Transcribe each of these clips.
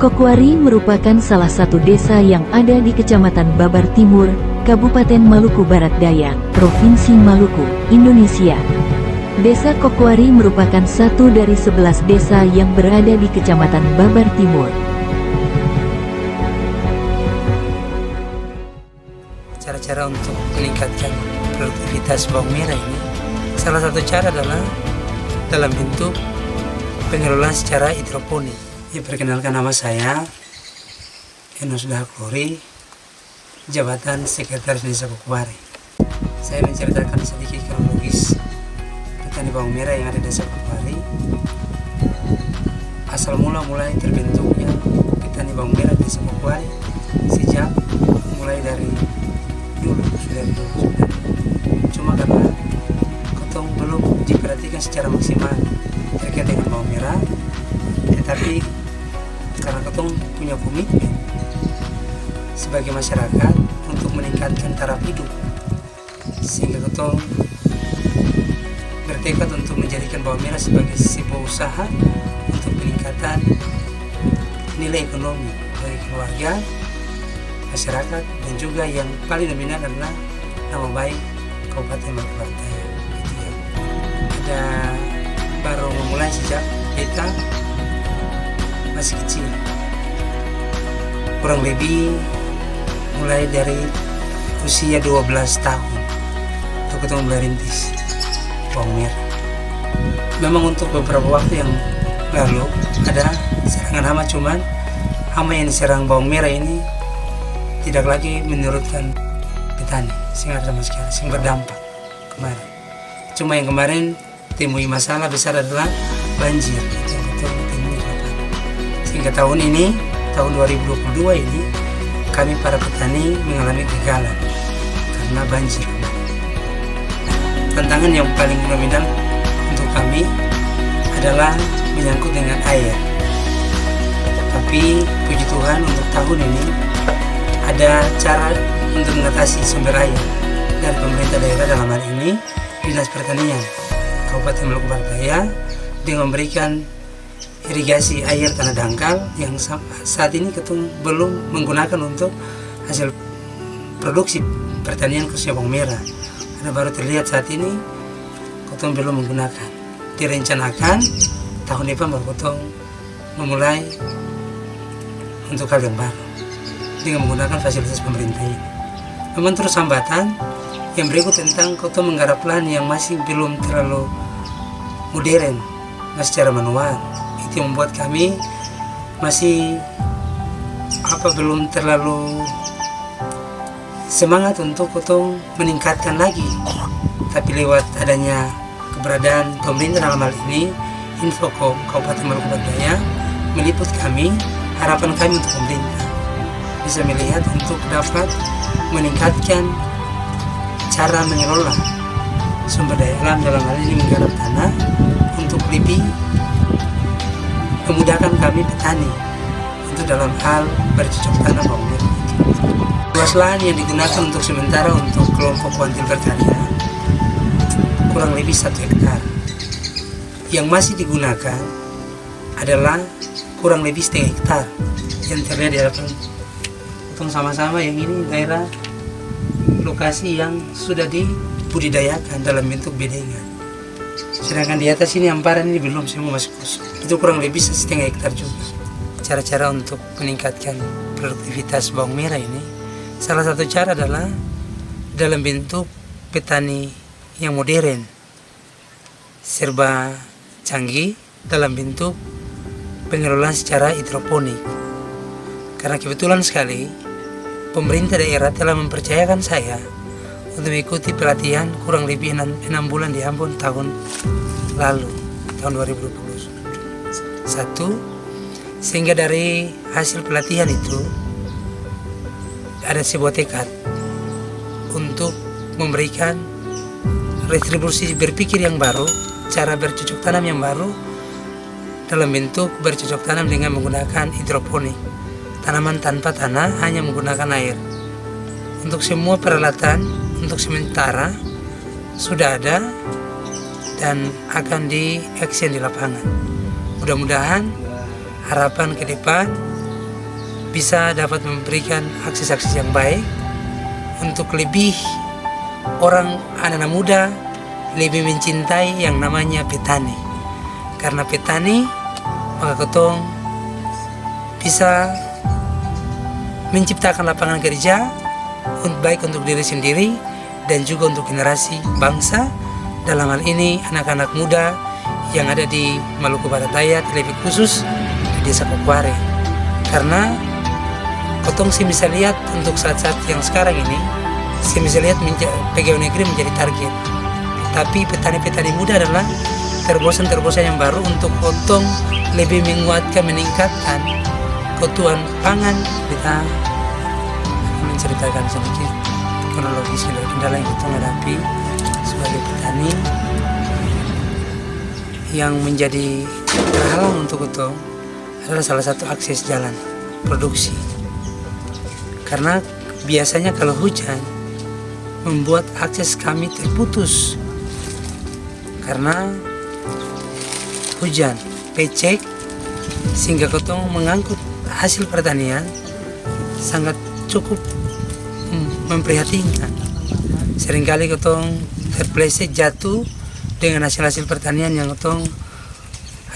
Kokwari merupakan salah satu desa yang ada di Kecamatan Babar Timur, Kabupaten Maluku Barat Daya, Provinsi Maluku, Indonesia. Desa Kokwari merupakan satu dari 11 desa yang berada di Kecamatan Babar Timur. Cara-cara untuk meningkatkan produktivitas bawang merah ini, salah satu cara adalah dalam bentuk pengelolaan secara hidroponik. Ya, perkenalkan, nama saya Enos Dahaklori, jabatan Sekretaris Desa Kokwari. Saya menceritakan sedikit kronologis petani bawang merah yang ada di Desa Kokwari. Asal mulai terbentuknya petani bawang merah di Desa Kokwari sejak mulai dari dulu. Cuma karena kotong belum diperhatikan secara maksimal terkait dengan bawang merah, tetapi karena kotong punya komitmen sebagai masyarakat untuk meningkatkan taraf hidup, sehingga kotong bertekad untuk menjadikan bawang merah sebagai sebuah usaha untuk peningkatan nilai ekonomi bagi keluarga, masyarakat, dan juga yang paling dominan adalah nama baik Kabupaten Maluku Barat Daya. Gitu ya. Ada baru memulai sejak kita masih kecil, kurang lebih mulai dari usia 12 tahun untuk kita mulai rintis bawang merah. Memang untuk beberapa waktu yang lalu ada serangan hama, cuman hama yang diserang bawang merah ini tidak lagi menurutkan petani, sehingga ada sama sekali, sehingga berdampak kemarin. Cuma yang kemarin temui masalah besar adalah banjir, itu yang betul temui lapangan. Sehingga tahun ini, tahun 2022 ini, kami para petani mengalami kegagalan karena banjir kemarin. Tantangan yang paling dominan untuk kami adalah menyangkut dengan air. Tapi puji Tuhan untuk tahun ini ada cara untuk mengatasi sumber air dari pemerintah daerah, dalam hal ini Dinas Pertanian Kabupaten Maluku Barat Daya, dengan memberikan irigasi air tanah dangkal yang saat ini ketung belum menggunakan untuk hasil produksi pertanian khususnya bawang merah. Karena baru terlihat saat ini ketung belum menggunakan. Direncanakan tahun depan baru ketung memulai untuk hal yang baru dengan menggunakan fasilitas pemerintah ini. Memang terus hambatan yang berikut tentang kota menggarap lahan yang masih belum terlalu modern, masih secara manual. Itu yang membuat kami masih belum terlalu semangat untuk kota meningkatkan lagi. Tapi lewat adanya keberadaan pemerintah dalam hal ini, Infocom Kabupaten Maluku Barat Daya meliput kami, harapan kami untuk pemerintah bisa melihat untuk dapat meningkatkan cara mengelola sumber daya alam, dalam hal ini menggarap tanah, untuk lebih memudahkan kami petani untuk dalam hal bercocok tanam bawang merah. Luas lahan yang digunakan untuk sementara untuk kelompok kuantil pertanian kurang lebih 1 hektar. Yang masih digunakan adalah kurang lebih 0,5 hektar yang terlihat di hadapan sama-sama. Yang ini daerah lokasi yang sudah dibudidayakan dalam bentuk bedengan, sedangkan di atas ini hamparan ini belum, semua masih kosong. Itu kurang lebih 0,5 hektar juga. Cara-cara untuk meningkatkan produktivitas bawang merah ini, salah satu cara adalah dalam bentuk petani yang modern, serba canggih, dalam bentuk pengelolaan secara hidroponik. Karena kebetulan sekali pemerintah daerah telah mempercayakan saya untuk mengikuti pelatihan kurang lebih 6 bulan di Ambon tahun lalu, tahun 2021. Sehingga dari hasil pelatihan itu ada sebuah tekad untuk memberikan retribusi berpikir yang baru, cara bercocok tanam yang baru, dalam bentuk bercocok tanam dengan menggunakan hidroponik. Tanaman tanpa tanah, hanya menggunakan air. Untuk semua peralatan untuk sementara sudah ada dan akan di action di lapangan. Mudah-mudahan harapan ke depan bisa dapat memberikan akses-akses yang baik untuk lebih orang anak-anak muda lebih mencintai yang namanya petani. Karena petani, maka ketong bisa menciptakan lapangan kerja baik untuk diri sendiri dan juga untuk generasi bangsa. Dalam hal ini anak-anak muda yang ada di Maluku Barat Daya, terlebih khusus di Desa Kokware. Karena ketong sih bisa lihat untuk saat-saat yang sekarang ini, sih bisa lihat pegawai negeri menjadi target. Tapi petani-petani muda adalah terobosan-terobosan yang baru untuk ketong lebih menguatkan, meningkatkan kebutuhan pangan. Kita menceritakan sedikit kronologis kendala yang kita hadapi sebagai petani yang menjadi terhalang untuk itu adalah salah satu akses jalan produksi. Karena biasanya kalau hujan membuat akses kami terputus karena hujan pecek, sehingga ketong mengangkut hasil pertanian sangat cukup memprihatinkan. Seringkali ketong terpeleset jatuh dengan hasil-hasil pertanian yang ketong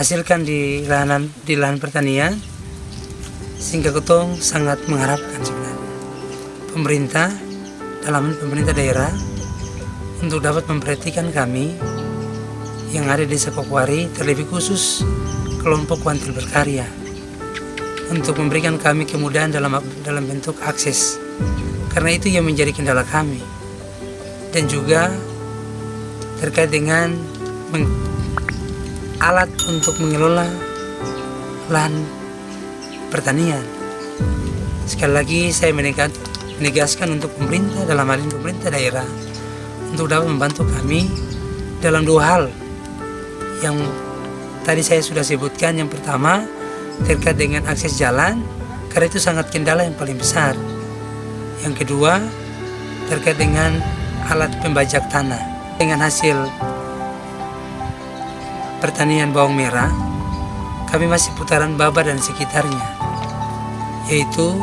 hasilkan di lahan pertanian, sehingga ketong sangat mengharapkan sebenarnya pemerintah daerah untuk dapat memperhatikan kami yang ada di Desa Kokware, terlebih khusus kelompok Wantil Berkarya, untuk memberikan kami kemudahan dalam bentuk akses, karena itu yang menjadi kendala kami. Dan juga terkait dengan alat untuk mengelola lahan pertanian. Sekali lagi saya menegaskan untuk pemerintah, dalam hal ini pemerintah daerah, untuk dapat membantu kami dalam dua hal yang tadi saya sudah sebutkan. Yang pertama terkait dengan akses jalan, karena itu sangat kendala yang paling besar. Yang kedua terkait dengan alat pembajak tanah. Dengan hasil pertanian bawang merah, kami masih putaran Babar dan sekitarnya, yaitu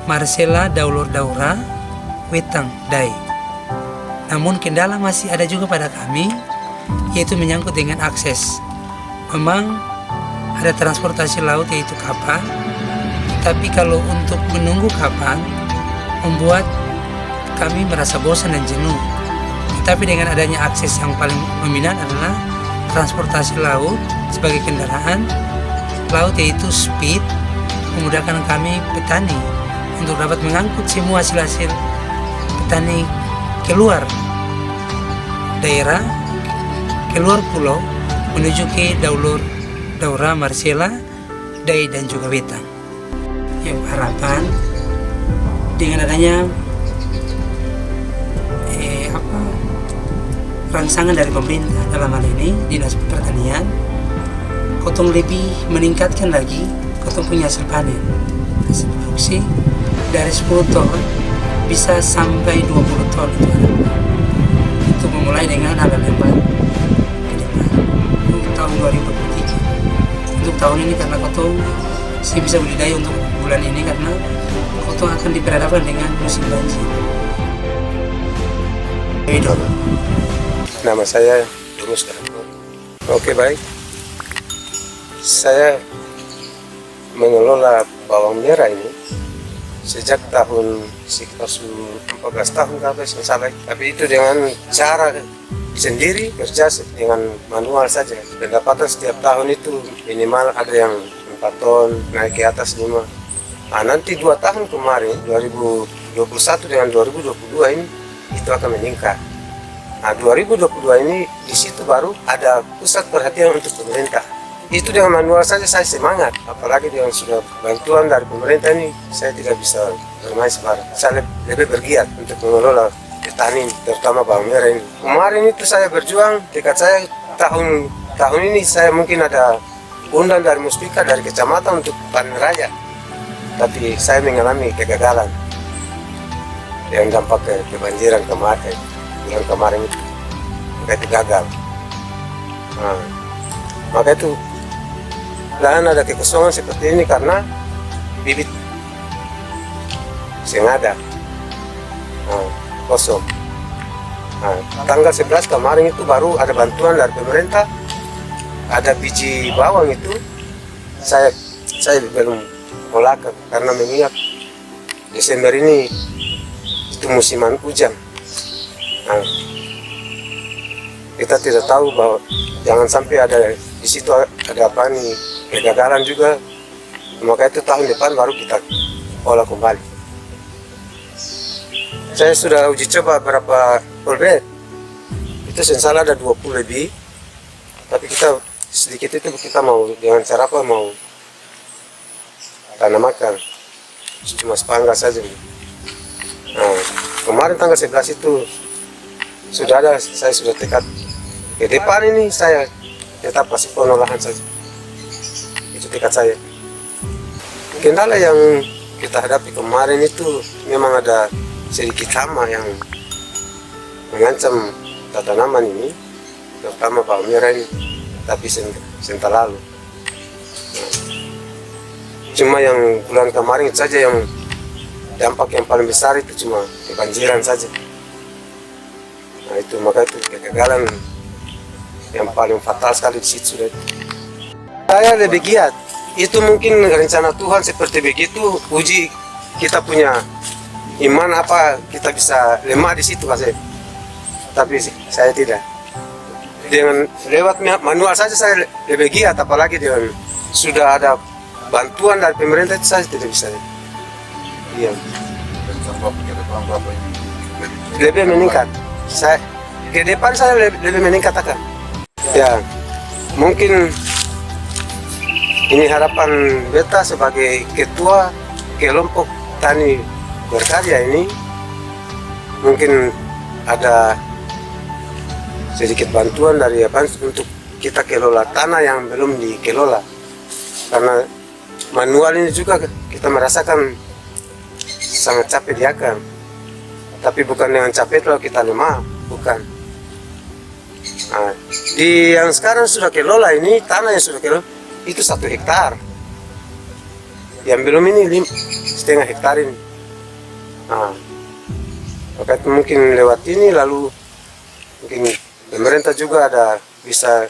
Marcella, Daulur Daura, Wetang, Dai. Namun kendala masih ada juga pada kami, yaitu menyangkut dengan akses. Memang ada transportasi laut yaitu kapal, tapi kalau untuk menunggu kapal membuat kami merasa bosan dan jenuh. Tapi dengan adanya akses yang paling dominan adalah transportasi laut sebagai kendaraan laut, yaitu speed, memudahkan kami petani untuk dapat mengangkut semua hasil-hasil petani keluar daerah, keluar pulau, menuju ke Daulur Daura, Marcella, Dai dan juga Wetang. Yang harapan dengan adanya rangsangan dari pemerintah, dalam hal ini Dinas Pertanian, kotong lebih meningkatkan lagi kotong punya hasil panen, hasil produksi dari 10 ton bisa sampai 20 ton itu memulai dengan hal lebar ke depan untuk tahun 2023. Untuk tahun ini karena kotong sih bisa budidaya untuk bulan ini, karena kotong akan diperhadapkan dengan musim banjir. Nama saya Dunus Darko. Oke, baik. Saya mengelola bawang merah ini sejak tahun sekitar 14 tahun kalau saya salah. Tapi itu dengan cara sendiri, kerja dengan manual saja. Pendapatan setiap tahun itu minimal ada yang 4 ton, naik ke atas 5. Nah, nanti 2 tahun kemarin, 2021 dengan 2022 ini, itu akan meningkat. Nah, 2022 ini di situ baru ada pusat perhatian untuk pemerintah. Itu dengan manual saja saya semangat, apalagi dengan sudah bantuan dari pemerintah ini, saya tidak bisa bermain sembarang. Saya lebih bergiat untuk mengelola petani, terutama bawang merah ini. Kemarin itu saya berjuang, dekat saya tahun ini saya mungkin ada undang dari Muspika, dari kecamatan untuk panen raya. Tapi saya mengalami kegagalan yang dampak kebanjiran kemarin. Bulan kemarin itu, maka itu gagal. Nah, maka itu lahan ada kekosongan seperti ini karena bibit sengaja kosong. Tanggal 11 kemarin itu baru ada bantuan dari pemerintah, ada biji bawang itu saya belum olakan karena mengingat Desember ini itu musiman hujan. Kita tidak tahu bahwa jangan sampai ada di situ ada apa nih kegagalan juga, maka itu tahun depan baru kita olah kembali. Saya sudah uji coba berapa polbet, itu sensala ada 20 lebih, tapi kita sedikit itu kita mau dengan cara apa, mau tanam akar, cuma sepangga saja. Kemarin tanggal 11 itu sudah ada, saya sudah tekad ke depan ini saya tetap masih penolakan saja. Itu tekad saya. Kendala yang kita hadapi kemarin itu memang ada sedikit hama yang mengancam tanaman ini, terutama bawang merah ini, tapi sebentar lalu. Cuma yang bulan kemarin saja yang dampak yang paling besar itu cuma kebanjiran saja. Itu maka itu kegagalan yang paling fatal sekali di situ sudah. Saya lebih giat. Itu mungkin rencana Tuhan seperti begitu, uji kita punya iman apa kita bisa lemah di situ Pak. Tapi saya tidak. Dengan lewat manual saja saya lebih giat, apalagi dengan sudah ada bantuan dari pemerintah itu saya tidak bisa. Iya. Lebih meningkat. Saya ke depan saya lebih meningkat akan. Ya, mungkin ini harapan beta sebagai ketua kelompok tani berkarya ini, mungkin ada sedikit bantuan dari apa untuk kita kelola tanah yang belum dikelola, karena manual ini juga kita merasakan sangat capek di akar, tapi bukan dengan capek kalau kita lemah, bukan. Di yang sekarang sudah kelola ini, tanah yang sudah kelola itu 1 hektar, yang belum ini 0,5 hektar ini. Maka itu mungkin lewat ini, lalu mungkin pemerintah juga ada bisa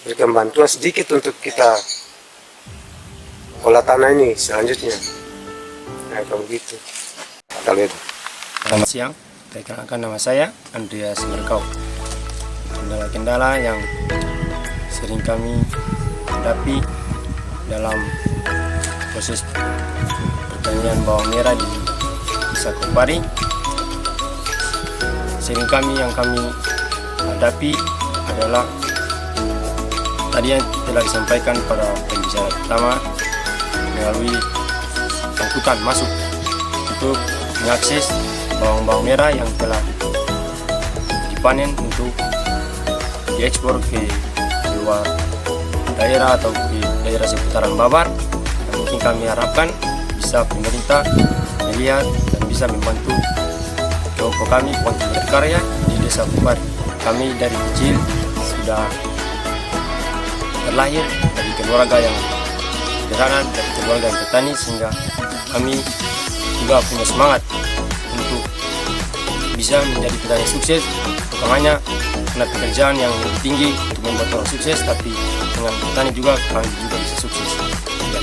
berikan bantuan sedikit untuk kita olah tanah ini selanjutnya. Kalau begitu. Selamat siang, perkenalkan nama saya Andreas Merkau. Kendala-kendala yang sering kami hadapi dalam proses pertanian bawang merah di Desa Kopari, sering yang kami hadapi adalah tadi yang telah disampaikan pada pembicara pertama, melalui angkutan masuk untuk mengakses bawang merah yang telah dipanen untuk diekspor ke luar daerah atau ke daerah seputaran Babar. Dan mungkin kami harapkan bisa pemerintah melihat dan bisa membantu kelompok kami Kelompok Berkarya di Desa Kopari. Kami dari kecil sudah terlahir dari keluarga yang sederhana, dari keluarga yang petani, sehingga kami juga punya semangat untuk bisa menjadi petani sukses, bukan hanya karena pekerjaan yang tinggi untuk membuat orang sukses, tapi dengan petani juga kami juga bisa sukses. Ya.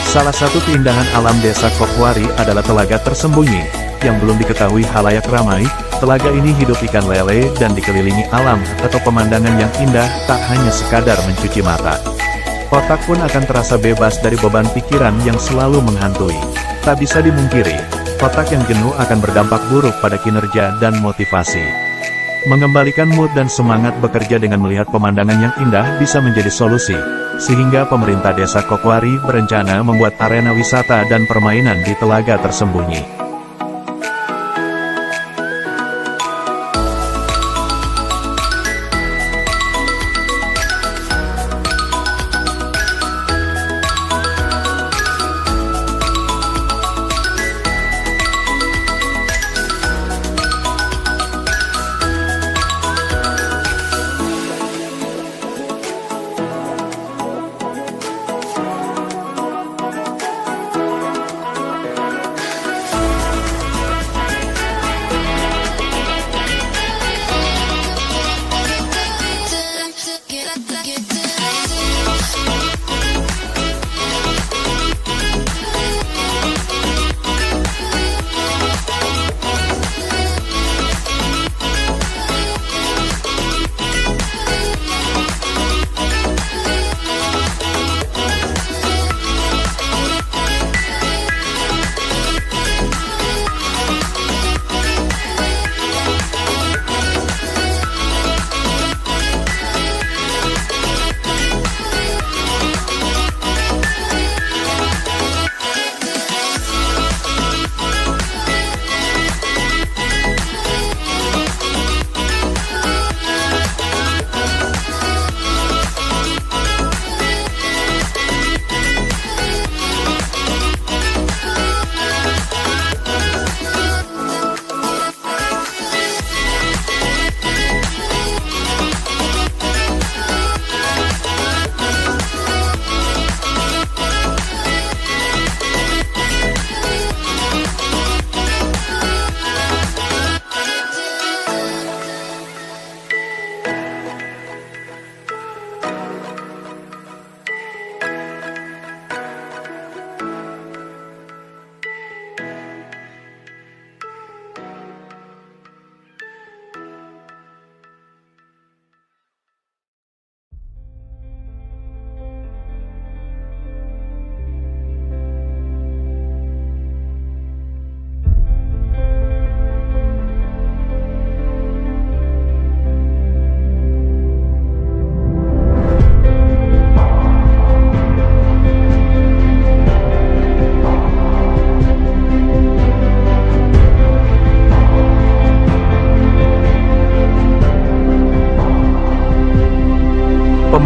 Salah satu keindahan alam Desa Kokwari adalah telaga tersembunyi, yang belum diketahui halayak ramai. Telaga ini hidup ikan lele dan dikelilingi alam atau pemandangan yang indah, tak hanya sekadar mencuci mata. Otak pun akan terasa bebas dari beban pikiran yang selalu menghantui. Tak bisa dimungkiri, otak yang jenuh akan berdampak buruk pada kinerja dan motivasi. Mengembalikan mood dan semangat bekerja dengan melihat pemandangan yang indah bisa menjadi solusi, sehingga pemerintah Desa Kokwari berencana membuat arena wisata dan permainan di telaga tersembunyi.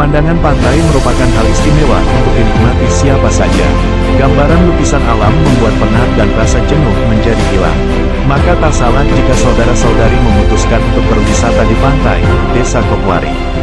Pemandangan pantai merupakan hal istimewa untuk dinikmati siapa saja. Gambaran lukisan alam membuat penat dan rasa jenuh menjadi hilang. Maka tak salah jika saudara-saudari memutuskan untuk berwisata di pantai Desa Kokwari.